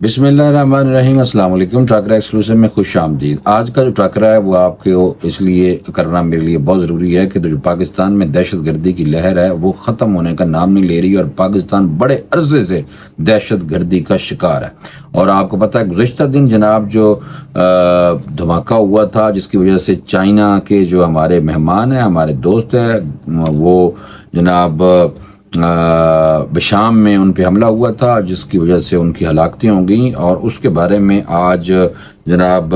بسم اللہ الرحمن الرحیم۔ السلام علیکم۔ ٹاکرا ایکسکلوسیو میں خوش آمدید۔ آج کا جو ٹاکرا ہے وہ آپ کو اس لیے کرنا میرے لیے بہت ضروری ہے کہ جو پاکستان میں دہشت گردی کی لہر ہے وہ ختم ہونے کا نام نہیں لے رہی، اور پاکستان بڑے عرصے سے دہشت گردی کا شکار ہے۔ اور آپ کو پتہ ہے گزشتہ دن جناب جو دھماکہ ہوا تھا جس کی وجہ سے چائنا کے جو ہمارے مہمان ہیں، ہمارے دوست ہیں، وہ جناب بشام میں ان پہ حملہ ہوا تھا جس کی وجہ سے ان کی ہلاکتیں ہو گئیں، اور اس کے بارے میں آج جناب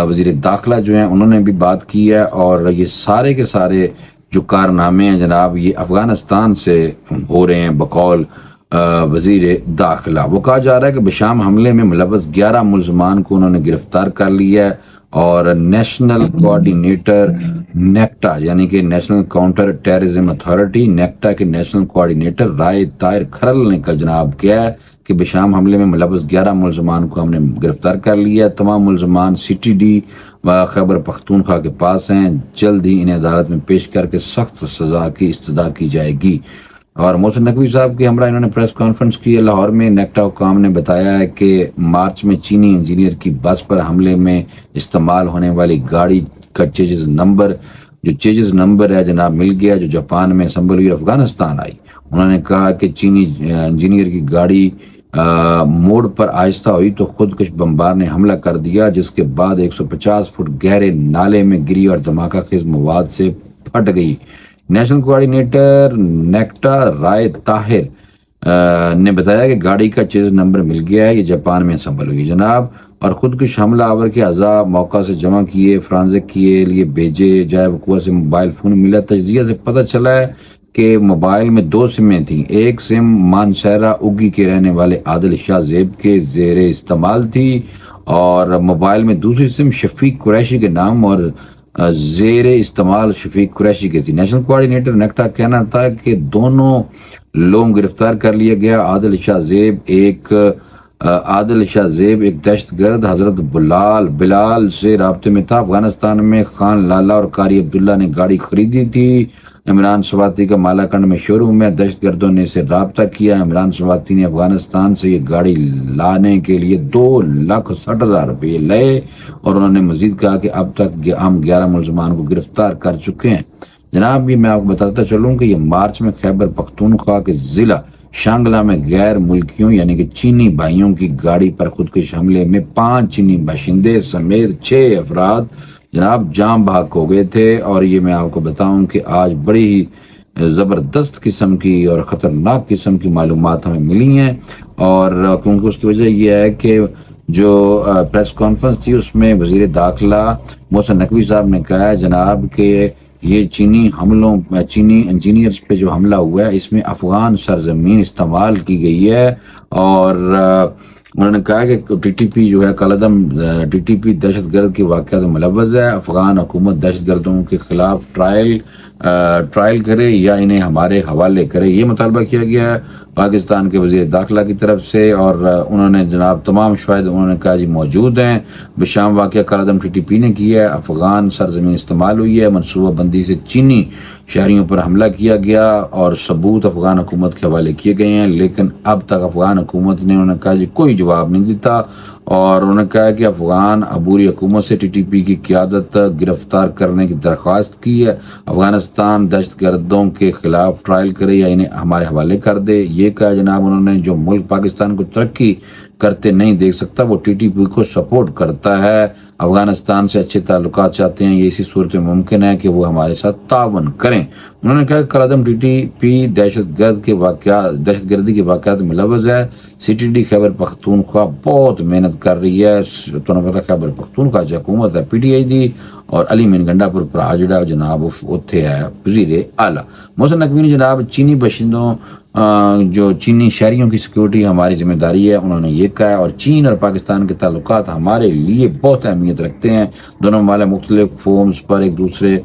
وزیر داخلہ جو ہیں انہوں نے بھی بات کی ہے۔ اور یہ سارے کے سارے جو کارنامے ہیں جناب یہ افغانستان سے ہو رہے ہیں بقول وزیر داخلہ۔ وہ کہا جا رہا ہے کہ بشام حملے میں ملوث 11 ملزمان کو انہوں نے گرفتار کر لیا ہے، اور نیشنل کوآرڈینیٹر نیکٹا یعنی کہ national counter terrorism authority NACTA کے نیشنل کوآرڈینیٹر رائے طاہر کھرل نے کا جناب کیا ہے کہ بشام حملے میں ملوث 11 ملزمان کو ہم نے گرفتار کر لیا ہے۔ تمام ملزمان سی ٹی ڈی و خیبر پختونخوا کے پاس ہیں، جلد ہی انہیں عدالت میں پیش کر کے سخت سزا کی استدعا کی جائے گی۔ اور محسن نقوی صاحب کے ہمراہ انہوں نے پریس کانفرنس کی ہے لاہور میں۔ نیکٹا حکام نے بتایا ہے کہ مارچ میں چینی انجینئر کی بس پر حملے میں استعمال ہونے والی گاڑی کا چیزز نمبر ہے جناب مل گیا، جو جاپان میں اسمبل ہوئی اور افغانستان آئی۔ انہوں نے کہا کہ چینی انجینئر کی گاڑی موڑ پر آہستہ ہوئی تو خودکش بمبار نے حملہ کر دیا، جس کے بعد 150 فٹ گہرے نالے میں گری اور دھماکہ خیز مواد سے پھٹ گئی۔ نیشنل کوآرڈینیٹر نیکٹا رائے طاہر نے بتایا کہ گاڑی کا چیز نمبر مل گیا ہے، یہ جاپان میں اسمبل ہوئی جناب، اور خودکش حملہ آور کے اعضاء موقع سے جمع کیے، فرانزک کے لیے بھیجے جائے۔ وقوع سے موبائل فون ملا۔ تجزیہ سے پتہ چلا ہے کہ موبائل میں 2 سمیں تھیں۔ ایک سم مانسہرہ اگی کے رہنے والے عادل شاہ زیب کے زیر استعمال تھی، اور موبائل میں دوسری سم شفیق قریشی کے نام اور زیر استعمال شفیق قریشی کی تھی۔ نیشنل کوآرڈینیٹر نیکٹا کا کہنا تھا کہ دونوں لوگ گرفتار کر لیا گیا۔ عادل شاہ زیب ایک دہشت گرد حضرت بلال سے رابطے میں تھا۔ افغانستان میں خان لالا اور قاری عبداللہ نے گاڑی خریدی تھی۔ عمران سواتی کا مالاکنڈ میں شو روم ہے، دہشت گردوں نے اسے رابطہ کیا۔ عمران سواتی نے افغانستان سے یہ گاڑی لانے کے لیے 2,60,000 روپے لے، اور انہوں نے مزید کہا کہ اب تک ہم 11 ملزمان کو گرفتار کر چکے ہیں۔ جناب یہ میں آپ کو بتاتا چلوں کہ یہ مارچ میں خیبر پختونخوا کے ضلع شانگلہ میں غیر ملکیوں یعنی کہ چینی بھائیوں کی گاڑی پر خودکش حملے میں 5 چینی باشندے سمیت 6 افراد جناب جاں بحق ہو گئے تھے۔ اور یہ میں آپ کو بتاؤں کہ آج بڑی ہی زبردست قسم کی اور خطرناک قسم کی معلومات ہمیں ملی ہیں، اور کیونکہ اس کی وجہ یہ ہے کہ جو پریس کانفرنس تھی اس میں وزیر داخلہ محسن نقوی صاحب نے کہا ہے جناب کہ یہ چینی انجینئرز پہ جو حملہ ہوا ہے اس میں افغان سرزمین استعمال کی گئی ہے، اور انہوں نے کہا کہ ٹی ٹی پی جو ہے کالعدم ٹی ٹی پی دہشت گرد کے واقعات میں ملوث ہے۔ افغان حکومت دہشت گردوں کے خلاف ٹرائل کرے یا انہیں ہمارے حوالے کرے، یہ مطالبہ کیا گیا ہے پاکستان کے وزیر داخلہ کی طرف سے۔ اور انہوں نے جناب تمام شاہد انہوں نے کہا جی موجود ہیں۔ بشام واقعہ کالعدم ٹی ٹی پی نے کیا ہے، افغان سرزمین استعمال ہوئی ہے، منصوبہ بندی سے چینی شہریوں پر حملہ کیا گیا اور ثبوت افغان حکومت کے حوالے کیے گئے ہیں، لیکن اب تک افغان حکومت نے انہوں نے کہا جی کوئی جواب نہیں دیتا، اور انہوں نے کہا کہ افغان عبوری حکومت سے ٹی ٹی پی کی قیادت گرفتار کرنے کی درخواست کی ہے۔ افغانستان دہشت گردوں کے خلاف ٹرائل کرے یا انہیں ہمارے حوالے کر دے، یہ کہا جناب انہوں نے۔ جو ملک پاکستان کو ترقی کرتے نہیں دیکھ سکتا وہ ٹی ٹی پی کو سپورٹ کرتا ہے۔ افغانستان سے اچھے تعلقات چاہتے ہیں، یہ اسی صورت میں ممکن ہے کہ وہ ہمارے ساتھ تعاون کریں۔ انہوں نے کہا کہ کالعدم ٹی ٹی پی دہشت گردی کے واقعات میں ملوث ہے۔ C T D Khyber Pakhtunkhwa بہت محنت کر رہی ہے۔ تو پتا خیبر پختونخوا جو حکومت ہے پی ٹی آئی دی، اور علی مین گنڈا پر پراجڑا جناب اتھے ہے وزیر اعلیٰ محسن نقوی نے جناب چینی باشندوں جو چینی شہریوں کی سیکیورٹی ہماری ذمہ داری ہے انہوں نے یہ کہا ہے، اور چین اور پاکستان کے تعلقات ہمارے لیے بہت اہمیت رکھتے ہیں۔ دونوں ممالک مختلف فورمز پر ایک دوسرے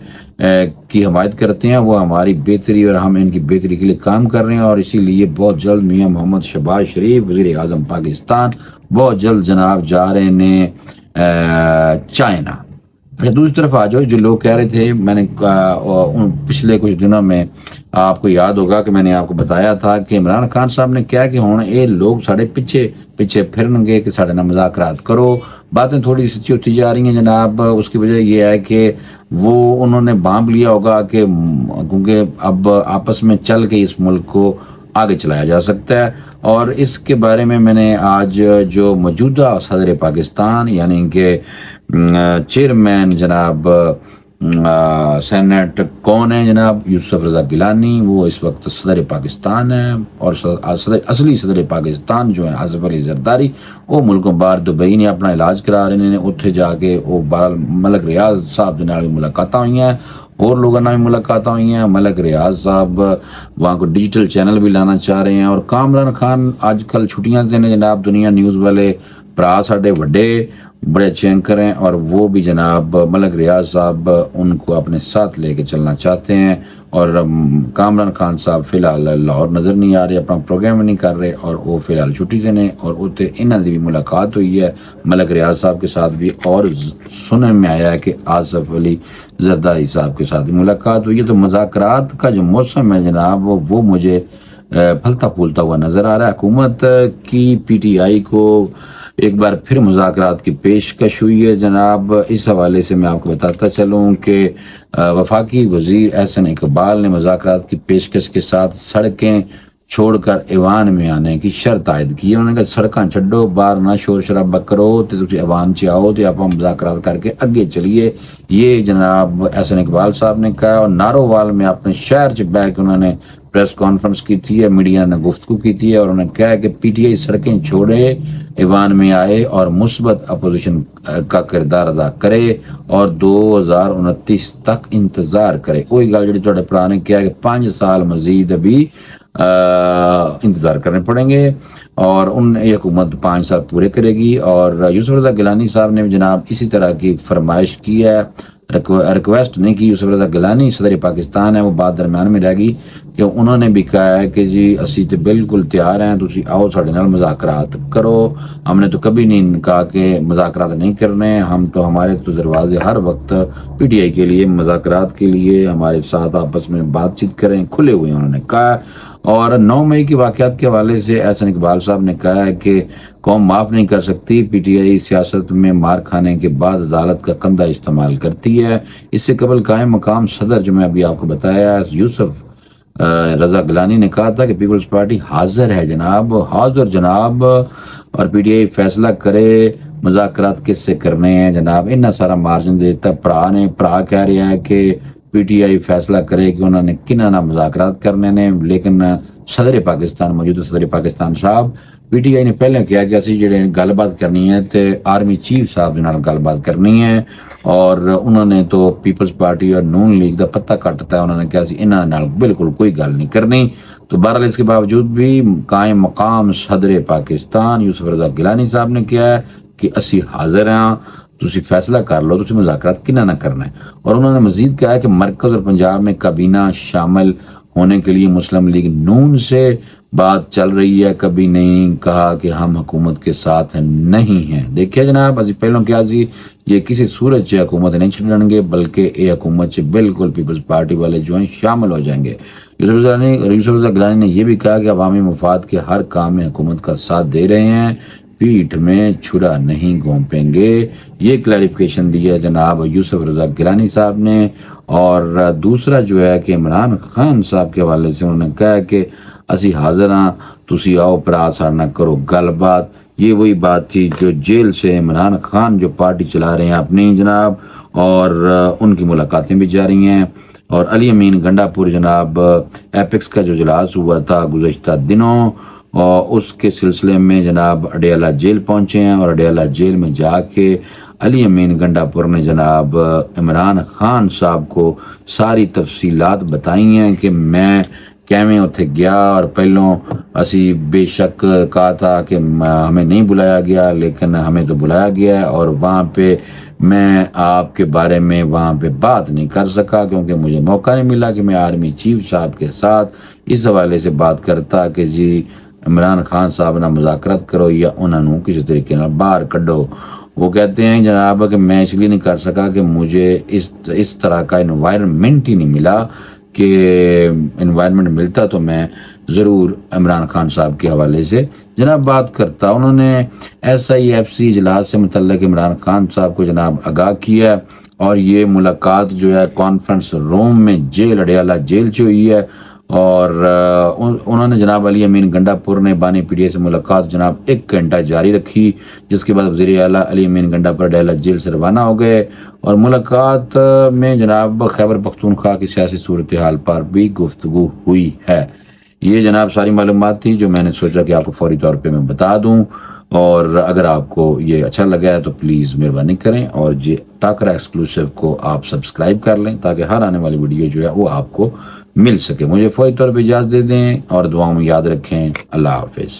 کی حمایت کرتے ہیں، وہ ہماری بہتری اور ہم ان کی بہتری کے لیے کام کر رہے ہیں، اور اسی لیے بہت جلد میاں محمد شہباز شریف وزیر اعظم پاکستان بہت جلد جناب جا رہے ہیں چائنا۔ اچھا دوسری طرف آ جاؤ، جو لوگ کہہ رہے تھے، میں نے پچھلے کچھ دنوں میں آپ کو یاد ہوگا کہ میں نے آپ کو بتایا تھا کہ عمران خان صاحب نے کیا کہ ہوں یہ لوگ سارے پیچھے پیچھے پھرن گے کہ سارے نہ مذاکرات کرو، باتیں تھوڑی سچی ہوتی جا رہی ہیں جناب۔ اس کی وجہ یہ ہے کہ وہ انہوں نے بانپ لیا ہوگا کہ کیونکہ اب آپس میں چل کے اس ملک کو آگے چلایا جا سکتا ہے۔ اور اس کے بارے میں نے آج جو موجودہ صدر پاکستان یعنی کہ چیئرمین جناب سینٹ کون ہے جناب، یوسف رضا گیلانی، وہ اس وقت صدر پاکستان ہے، اور اصلی صدر پاکستان جو ہے آصف علی زرداری، وہ ملکوں باہر دبئی نے اپنا علاج کرا رہے ہیں، اتنے جا کے وہ ملک ریاض صاحب جناب ملاقات ہوئی ہیں، اور لوگوں نے بھی ملاقات ہوئی ہیں۔ ملک ریاض صاحب وہاں کو ڈیجیٹل چینل بھی لانا چاہ رہے ہیں، اور کامران خان آج کل چھٹیاں دینے جناب، دنیا نیوز والے برا ساڈے بڑے اچھے اینکر ہیں، اور وہ بھی جناب ملک ریاض صاحب ان کو اپنے ساتھ لے کے چلنا چاہتے ہیں، اور کامران خان صاحب فی الحال لاہور نظر نہیں آ رہے، اپنا پروگرام نہیں کر رہے، اور وہ فی الحال چھٹی دینے، اور اتنے انہوں کی بھی ملاقات ہوئی ہے ملک ریاض صاحب کے ساتھ بھی، اور سننے میں آیا ہے کہ آصف علی زرداری صاحب کے ساتھ بھی ملاقات ہوئی ہے۔ تو مذاکرات کا جو موسم ہے جناب وہ مجھے پھلتا پھولتا ہوا نظر آ رہا ہے۔ حکومت کی پی ٹی آئی کو ایک بار پھر مذاکرات کی پیشکش ہوئی ہے جناب۔ اس حوالے سے میں آپ کو بتاتا چلوں کہ وفاقی وزیر احسن اقبال نے مذاکرات کی پیشکش کے ساتھ سڑکیں چھوڑ کر ایوان میں آنے کی شرط عائد کی ہے۔ انہوں نے کہا سڑکاں چھڈو، باہر نہ شور شرابہ کرو، تو تسی ایوان چ آؤ، تو آپ مذاکرات کر کے اگے چلیے، یہ جناب احسن اقبال صاحب نے کہا۔ اور نارووال میں اپنے شہر چ بیٹھ کے انہوں نے پریس کانفرنس کی تھی ہے، میڈیا نے گفتگو کی تھی ہے، اور انہوں نے کہا کہ پی ٹی آئی سڑکیں چھوڑے، ایوان میں آئے، اور مثبت اپوزیشن کا کردار ادا کرے، اور 2029 تک انتظار کرے۔ وہی گل جڑی تھوڑے پرا نے کیا کہ 5 سال مزید ابھی انتظار کرنے پڑیں گے، اور یہ حکومت 5 سال پورے کرے گی۔ اور یوسف رضا گیلانی صاحب نے جناب اسی طرح کی فرمائش کی ہے، ریکویسٹ نہیں کی۔ یوسف رضا گیلانی صدر پاکستان ہے، وہ بات درمیان میں رہ گئی کہ انہوں نے بھی کہا ہے کہ جی اسی تو بالکل تیار ہیں، تسی آؤ ساڈے نال مذاکرات کرو، ہم نے تو کبھی نہیں کہا کہ مذاکرات نہیں کرنے، ہم تو ہمارے تو دروازے ہر وقت پی ٹی آئی کے لیے مذاکرات کے لیے ہمارے ساتھ آپس میں بات چیت کریں کھلے ہوئے، انہوں نے کہا۔ اور 9 مئی کے واقعات کے حوالے سے احسن اقبال صاحب نے کہا ہے کہ قوم معاف نہیں کر سکتی، پی ٹی آئی سیاست میں مار کھانے کے بعد عدالت کا کندھا استعمال کرتی ہے۔ اس سے قبل قائم مقام صدر جو میں ابھی آپ کو بتایا یوسف رضا گیلانی نے کہا تھا کہ پیپلز پارٹی حاضر ہے جناب، حاضر جناب، اور پی ٹی آئی فیصلہ کرے مذاکرات کس سے کرنے ہیں جناب، اتنا سارا مارجن دیتا ہے۔ پرا کہہ رہا ہے کہ پی ٹی آئی فیصلہ کرے کہ انہوں نے کنہ نہ مذاکرات کرنے نے، لیکن صدر پاکستان موجودہ صدر پاکستان صاحب پی ٹی آئی نے پہلے کیا کہ اسی جڑے گل بات کرنی ہے تے آرمی چیف صاحب کے نال گل بات کرنی ہے، اور انہوں نے تو پیپلز پارٹی اور نون لیگ دا پتہ کٹتا ہے، انہوں نے کہا سی انہاں نال بالکل کوئی گل نہیں کرنی۔ تو بہرحال اس کے باوجود بھی قائم مقام صدر پاکستان یوسف رضا گیلانی صاحب نے کیا ہے کہ اسی حاضر ہیں، تسی فیصلہ کر لو، تسی مذاکرات کنہ نہ کرنا ہے۔ اور انہوں نے مزید کہا کہ مرکز اور پنجاب میں کابینہ شامل ہونے کے لیے مسلم لیگ نون سے بات چل رہی ہے، کبھی نہیں کہا کہ ہم حکومت کے ساتھ نہیں ہیں۔ دیکھیں جناب ابھی پہلوں کیا جی یہ کسی صورت سے حکومت نہیں چھڑیں گے، بلکہ یہ حکومت سے بالکل پیپلز پارٹی والے جو ہیں شامل ہو جائیں گے۔ یوسف رضا گیلانی نے یہ بھی کہا کہ عوامی مفاد کے ہر کام میں حکومت کا ساتھ دے رہے ہیں، پیٹھ میں چھڑا نہیں گھونپیں گے۔ یہ کلیریفیکیشن دی ہے جناب یوسف رضا گیلانی صاحب نے۔ اور دوسرا جو ہے کہ عمران خان صاحب کے حوالے سے انہوں نے کہا کہ اسی حاضر ہاں، تسی آؤ پرا سار نہ کرو گل بات۔ یہ وہی بات تھی جو جیل سے عمران خان جو پارٹی چلا رہے ہیں اپنی جناب، اور ان کی ملاقاتیں بھی جاری ہیں۔ اور علی امین گنڈا پور جناب ایپیکس کا جو اجلاس ہوا تھا گزشتہ دنوں، اور اس کے سلسلے میں جناب اڈیالہ جیل پہنچے ہیں، اور اڈیالہ جیل میں جا کے علی امین گنڈا پور نے جناب عمران خان صاحب کو ساری تفصیلات بتائی ہیں کہ میں کیویں اتنے گیا، اور پہلوں اسی بے شک کہا تھا کہ ہمیں نہیں بلایا گیا، لیکن ہمیں تو بلایا گیا ہے، اور وہاں پہ میں آپ کے بارے میں وہاں پہ بات نہیں کر سکا کیونکہ مجھے موقع نہیں ملا کہ میں آرمی چیف صاحب کے ساتھ اس حوالے سے بات کرتا کہ جی عمران خان صاحب نہ مذاکرات کرو یا انہوں کسی طریقے نال باہر کڈو۔ وہ کہتے ہیں جناب کہ میں اس لیے نہیں کر سکا کہ مجھے اس طرح کا انوائرمنٹ ہی نہیں ملا، کہ انوائرمنٹ ملتا تو میں ضرور عمران خان صاحب کے حوالے سے جناب بات کرتا۔ انہوں نے SIFC اجلاس سے متعلق عمران خان صاحب کو جناب آگاہ کیا، اور یہ ملاقات جو ہے کانفرنس روم میں جیل اڈیالہ جیل سے ہوئی ہے، اور انہوں نے جناب علی امین گنڈا پور نے بانی PTI سے ملاقات جناب 1 گھنٹہ جاری رکھی، جس کے بعد وزیر اعلیٰ علی امین گنڈا پر اڈیالہ جیل سے روانہ ہو گئے، اور ملاقات میں جناب خیبر پختونخوا کی سیاسی صورتحال پر بھی گفتگو ہوئی ہے۔ یہ جناب ساری معلومات تھی جو میں نے سوچا کہ آپ کو فوری طور پہ میں بتا دوں، اور اگر آپ کو یہ اچھا لگا ہے تو پلیز مہربانی کریں اور یہ ٹاکرا ایکسکلوسیو کو آپ سبسکرائب کر لیں تاکہ ہر آنے والی ویڈیو جو ہے وہ آپ کو مل سکے۔ مجھے فوری طور پہ اجازت دے دیں اور دعاؤں میں یاد رکھیں۔ اللہ حافظ۔